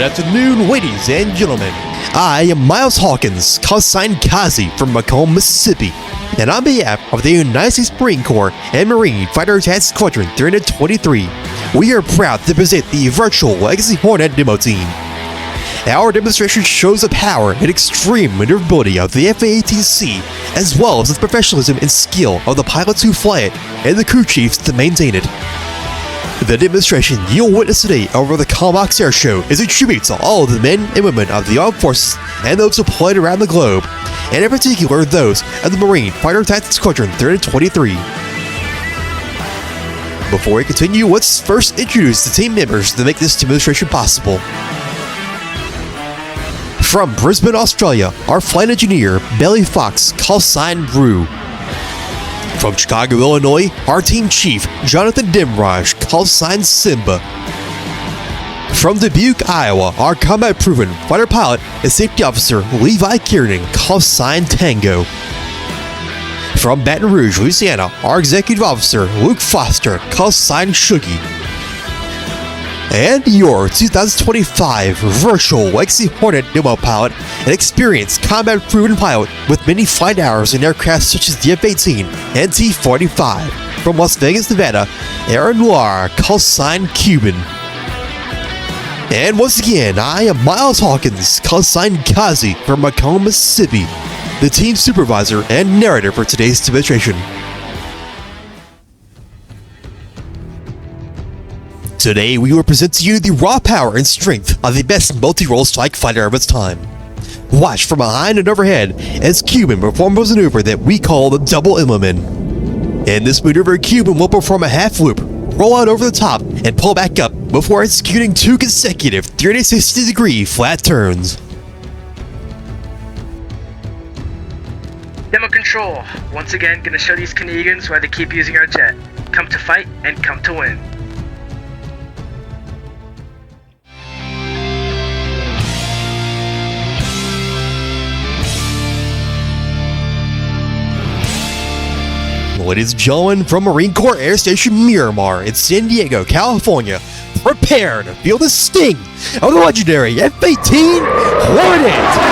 afternoon, ladies and gentlemen. I am Miles Hawkins, callsign Kazi from Macomb, Mississippi, and on behalf of the United States Marine Corps and Marine Fighter Task Squadron 323, we are proud to present the virtual Legacy Hornet demo team. Our demonstration shows the power and extreme maneuverability of the F-18C, as well as the professionalism and skill of the pilots who fly it and the crew chiefs to maintain it. The demonstration you'll witness today over the Comox Air Show is a tribute to all of the men and women of the armed forces and those deployed around the globe, and in particular those of the Marine Fighter Task Squadron 323. Before we continue, let's first introduce the team members that make this demonstration possible. From Brisbane, Australia, our flight engineer, Belly Fox, callsign Brew. From Chicago, Illinois, our team chief, Jonathan Demraj, callsign Simba. From Dubuque, Iowa, our combat-proven fighter pilot and safety officer, Levi Kiernan, callsign Tango. From Baton Rouge, Louisiana, our executive officer, Luke Foster, callsign Shuggy. And your 2025 virtual Legacy Hornet demo pilot, an experienced combat-proven pilot with many flight hours in aircraft such as the F-18 and T-45. From Las Vegas, Nevada, Aaron Noir, callsign Cuban. And once again, I am Miles Hawkins, callsign Kazi from Macomb, Mississippi, the team supervisor and narrator for today's demonstration. Today, we will present to you the raw power and strength of the best multi-role strike fighter of its time. Watch from behind and overhead as Cuban performs a maneuver that we call the double Immelman. In this maneuver, Cuban will perform a half loop, roll out over the top, and pull back up before executing 2 consecutive 360-degree flat turns. Demo control. Once again, gonna show these Canadians why they keep using our jet. Come to fight and come to win. Ladies and gentlemen, from Marine Corps Air Station Miramar in San Diego, California, prepare to feel the sting of the legendary F-18 Hornet!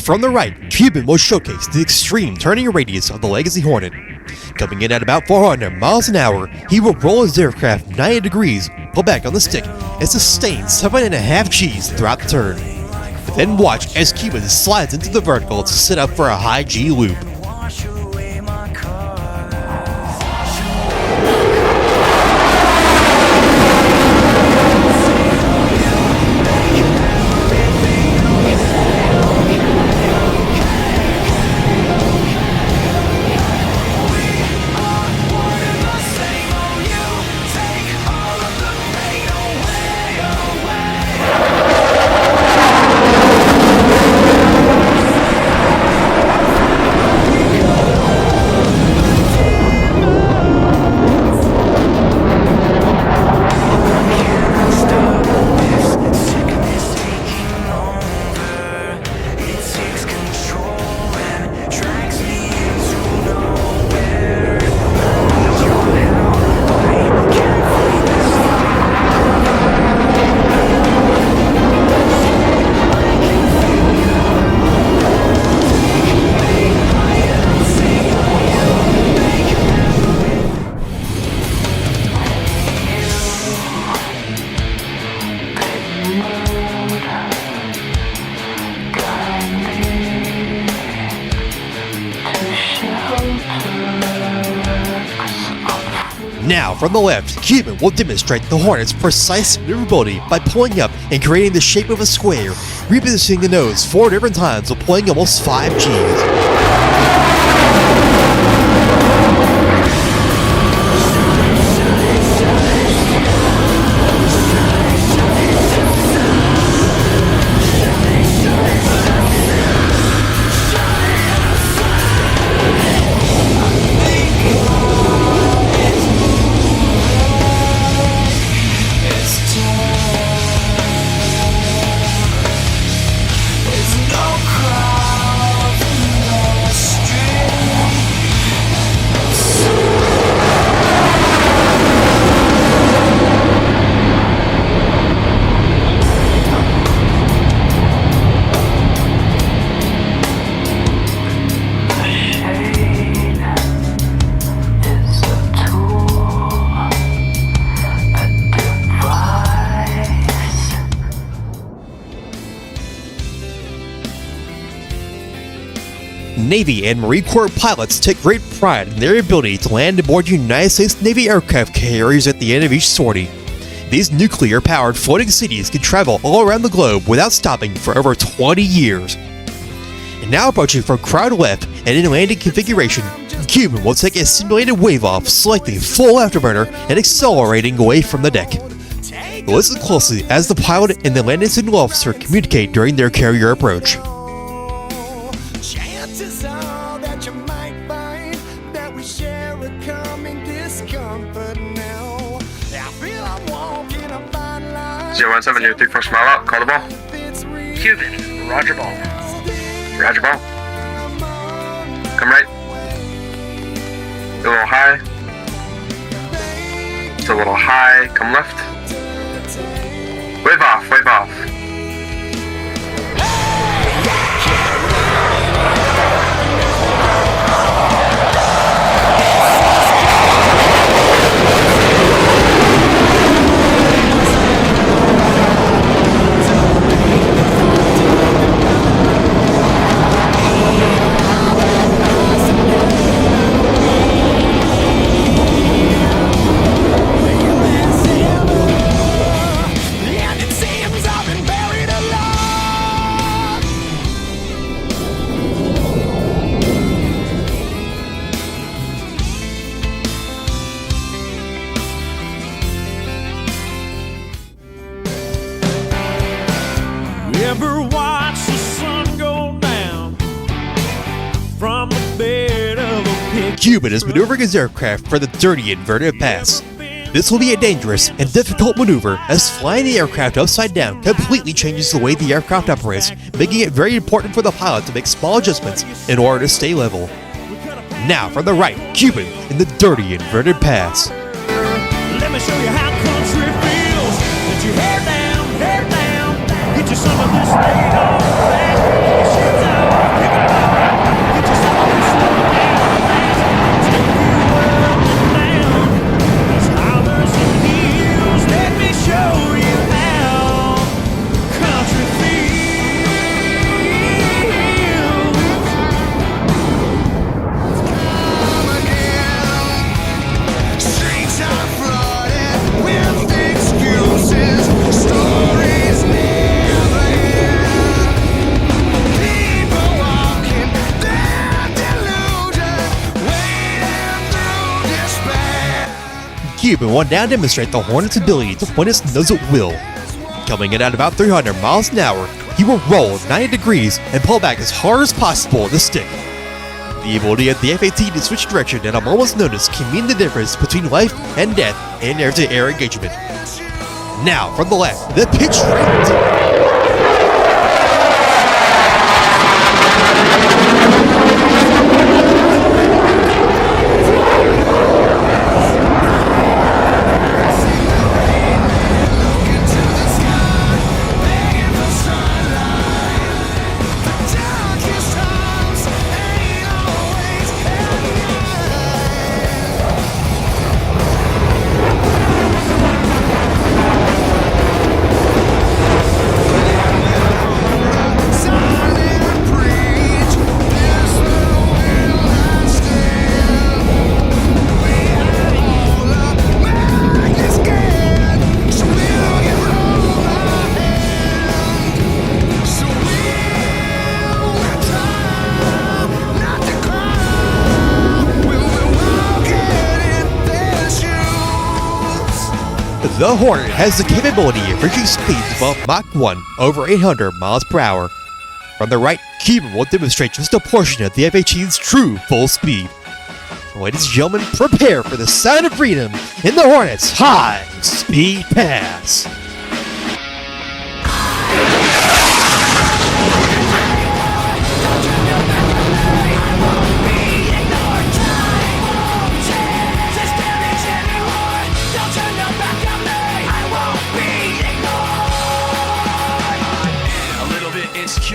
From the right, Cuban will showcase the extreme turning radius of the Legacy Hornet. Coming in at about 400 miles an hour, he will roll his aircraft 90 degrees, pull back on the stick, and sustain 7.5 Gs throughout the turn. Then watch as Cuban slides into the vertical to set up for a high G loop. Now, from the left, Cuban will demonstrate the Hornet's precise maneuverability by pulling up and creating the shape of a square, repositioning the nose 4 different times while pulling almost 5 Gs. Navy and Marine Corps pilots take great pride in their ability to land aboard United States Navy aircraft carriers at the end of each sortie. These nuclear-powered floating cities can travel all around the globe without stopping for over 20 years. And now approaching from crowd left and in landing configuration, Cuban will take a simulated wave-off, selecting full afterburner and accelerating away from the deck. Listen closely as the pilot and the landing signal officer communicate during their carrier approach. Chances are that you might find that we share a common discomfort now. I feel I'm walking a fine line. 017, you're 3-4 smile out, call the ball. Cuban, roger ball. Roger ball. Come right. A little high. It's a little high, come left. Wave off, wave off. Ever watch the sun go down from the bed of a picture? Cuban is maneuvering his aircraft for the dirty inverted pass. This will be a dangerous and difficult maneuver as flying the aircraft upside down completely changes the way the aircraft operates, making it very important for the pilot to make small adjustments in order to stay level. Now from the right, Cuban in the dirty inverted pass. Let me show you how country feels. Get your hair down, get you some of this laid on back. Get your shit down, pick it up, get you some of this laid on back. Take you up and down, these hollers and hills. Let me show you how country feels. Come again, streets are flooded with excuses, stories never end. People walking their delusion, wading through despair. Cuban will now demonstrate the Hornet's ability to point its nose at will. Coming in at about 300 miles an hour, he will roll 90 degrees and pull back as hard as possible with the stick. The ability of the FAT to switch direction at a moment's notice can mean the difference between life and death in air-to-air engagement. Now, from the left, the pitch right. The Hornet has the capability of reaching speeds above Mach 1 over 800 miles per hour. From the right, Cuban will demonstrate just a portion of the F-18's true full speed. Ladies and gentlemen, prepare for the sound of freedom in the Hornet's High Speed Pass.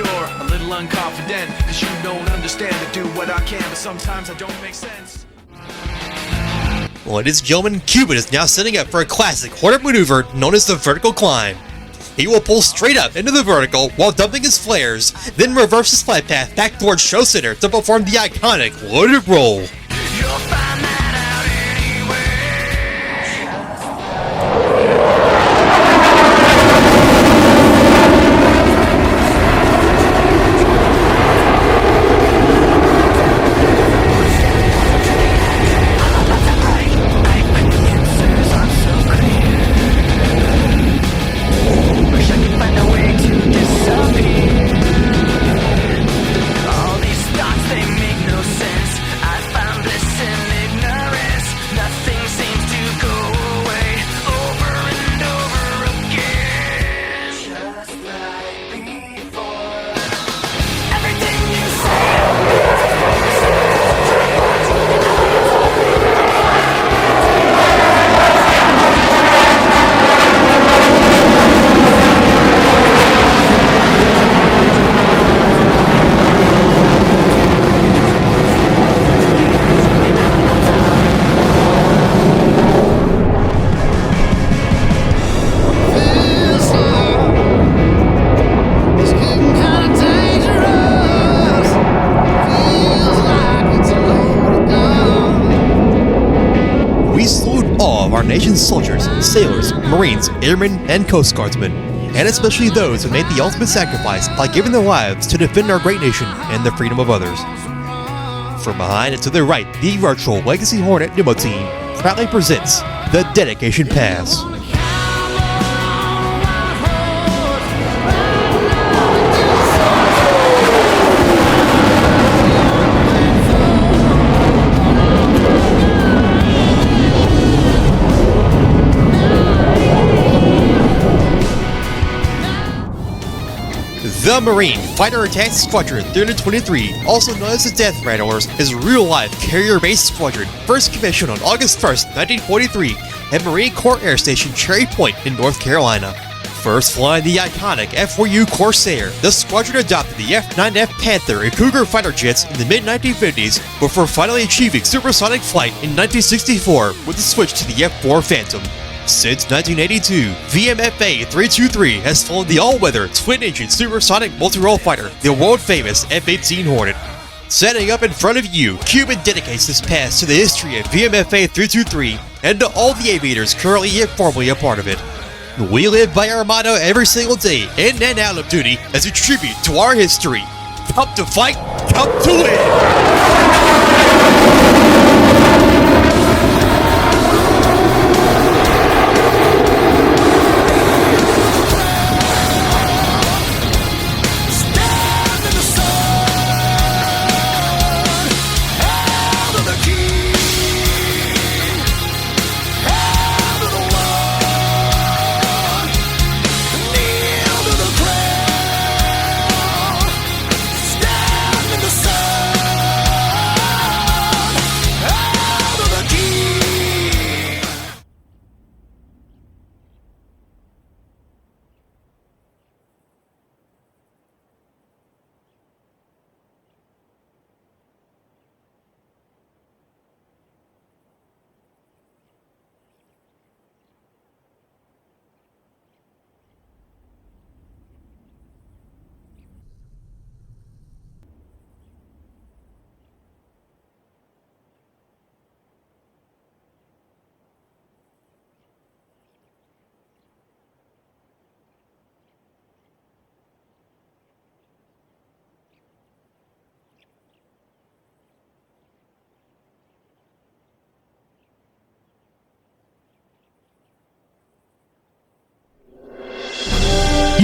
A little unconfident, cause you don't understand to do what I can, but sometimes I don't make sense. Ladies and gentlemen, Cuban is now setting up for a classic Hornet maneuver known as the vertical climb. He will pull straight up into the vertical while dumping his flares, then reverse his flight path back towards show center to perform the iconic loaded roll. You'll find that out Our nation's soldiers, sailors, Marines, airmen, and Coast Guardsmen, and especially those who made the ultimate sacrifice by giving their lives to defend our great nation and the freedom of others. From behind and to the right, the virtual Legacy Hornet demo team proudly presents the Dedication Pass. The Marine Fighter Attack Squadron 323, also known as the Death Rattlers, is a real-life carrier-based squadron first commissioned on August 1st, 1943 at Marine Corps Air Station Cherry Point in North Carolina. First flying the iconic F4U Corsair, the squadron adopted the F-9F Panther and Cougar fighter jets in the mid-1950s before finally achieving supersonic flight in 1964 with the switch to the F-4 Phantom. Since 1982, VMFA 323 has flown the all-weather twin-engine supersonic multi-role fighter, the world-famous F-18 Hornet. Setting up in front of you, Cuban dedicates this pass to the history of VMFA 323 and to all the aviators currently and formerly a part of it. We live by our motto every single day, in and out of duty, as a tribute to our history. Come to fight, come to win!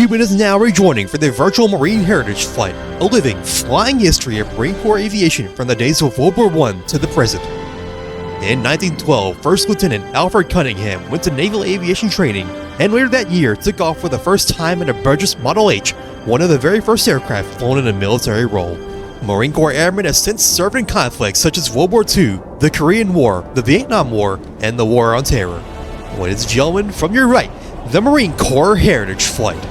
Cuban is now rejoining for the virtual Marine Heritage Flight, a living, flying history of Marine Corps aviation from the days of World War I to the present. In 1912, First Lieutenant Alfred Cunningham went to naval aviation training, and later that year took off for the first time in a Burgess Model H, one of the very first aircraft flown in a military role. Marine Corps airmen have since served in conflicts such as World War II, the Korean War, the Vietnam War, and the War on Terror. Ladies and gentlemen, from your right, the Marine Corps Heritage Flight.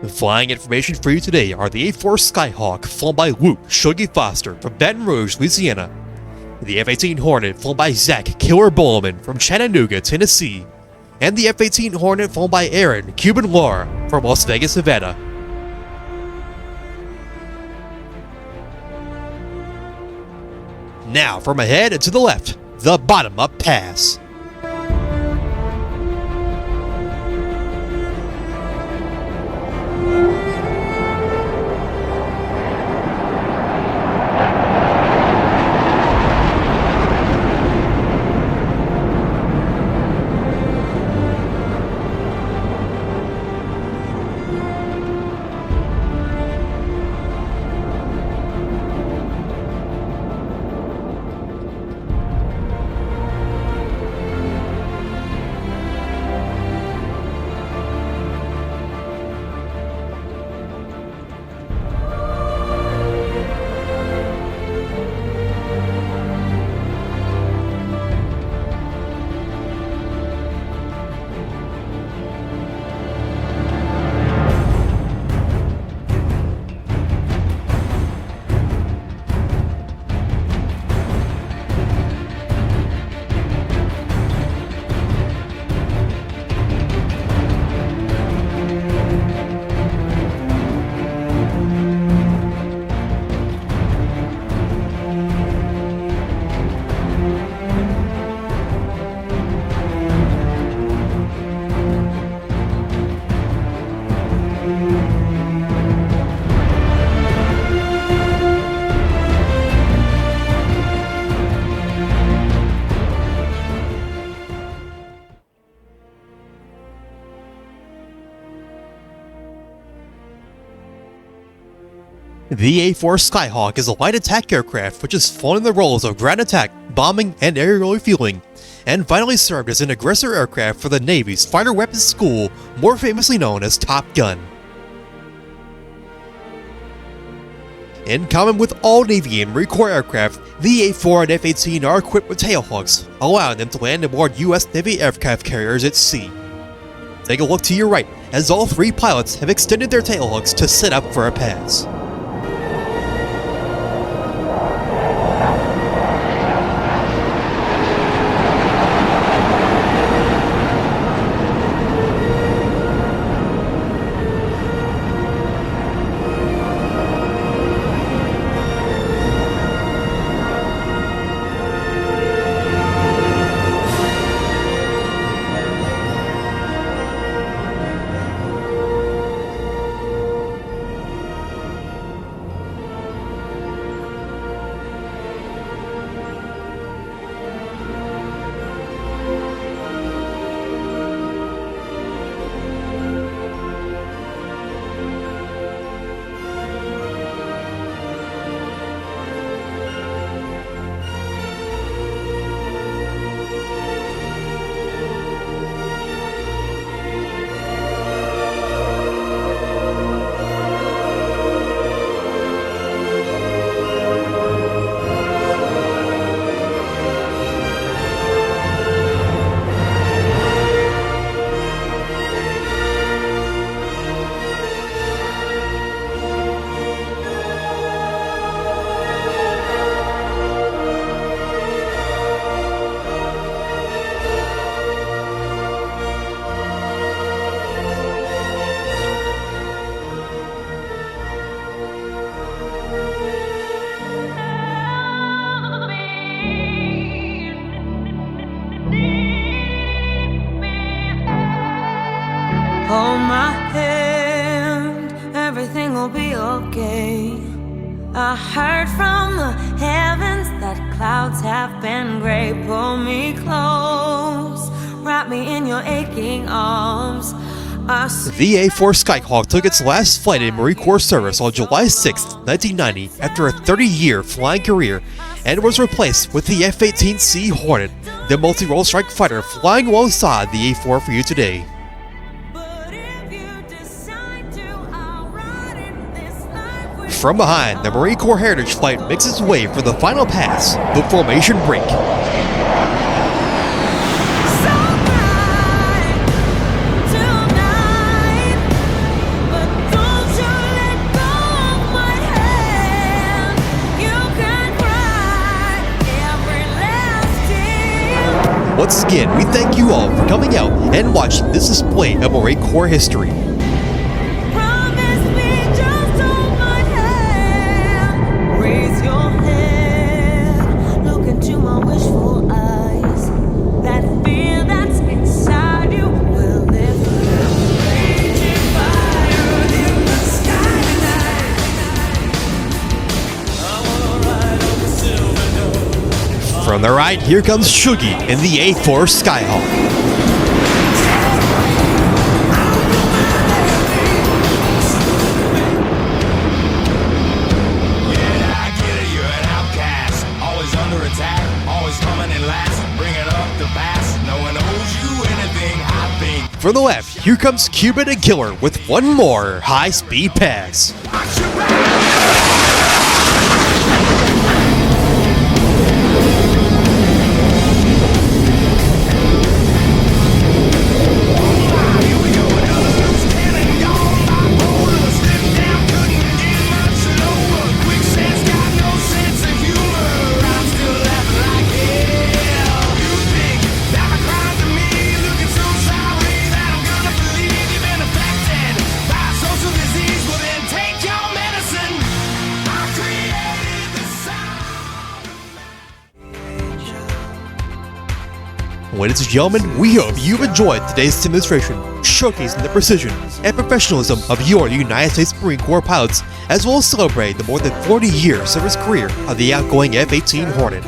Flying information for you today are the A-4 Skyhawk, flown by Luke Shuggy Foster from Baton Rouge, Louisiana, the F-18 Hornet, flown by Zach Killer Bowman from Chattanooga, Tennessee, and the F-18 Hornet, flown by Aaron Cuban Laura from Las Vegas, Nevada. Now, from ahead and to the left, the bottom-up pass. The A-4 Skyhawk is a light attack aircraft which has flown in the roles of ground attack, bombing, and aerial refueling, and finally served as an aggressor aircraft for the Navy's Fighter Weapons School, more famously known as Top Gun. In common with all Navy and Marine Corps aircraft, the A-4 and F-18 are equipped with tailhawks, allowing them to land aboard US Navy aircraft carriers at sea. Take a look to your right, as all three pilots have extended their tailhooks to set up for a pass. I heard from the heavens that clouds have been gray. Pull me close, wrap me in your aching arms. The A-4 Skyhawk took its last flight in Marine Corps service on July 6, 1990, after a 30-year flying career, and was replaced with the F-18C Hornet, the multi-role strike fighter flying alongside the A-4 for you today. From behind, the Marine Corps Heritage Flight makes its way for the final pass, the formation break. Once again, we thank you all for coming out and watching this display of Marine Corps history. From the right, here comes Shuggy in the A-4 Skyhawk. From the left, here comes Cupid and Killer with one more high-speed pass. Ladies and gentlemen, we hope you've enjoyed today's demonstration, showcasing the precision and professionalism of your United States Marine Corps pilots, as well as celebrate the more than 40-year service career of the outgoing F-18 Hornet.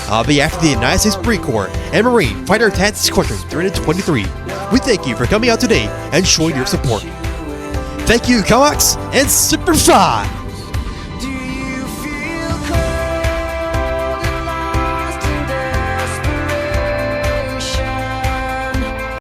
On behalf of the United States Marine Corps and Marine Fighter Attack Squadron 323, we thank you for coming out today and showing your support. Thank you, Comox, and Super 5!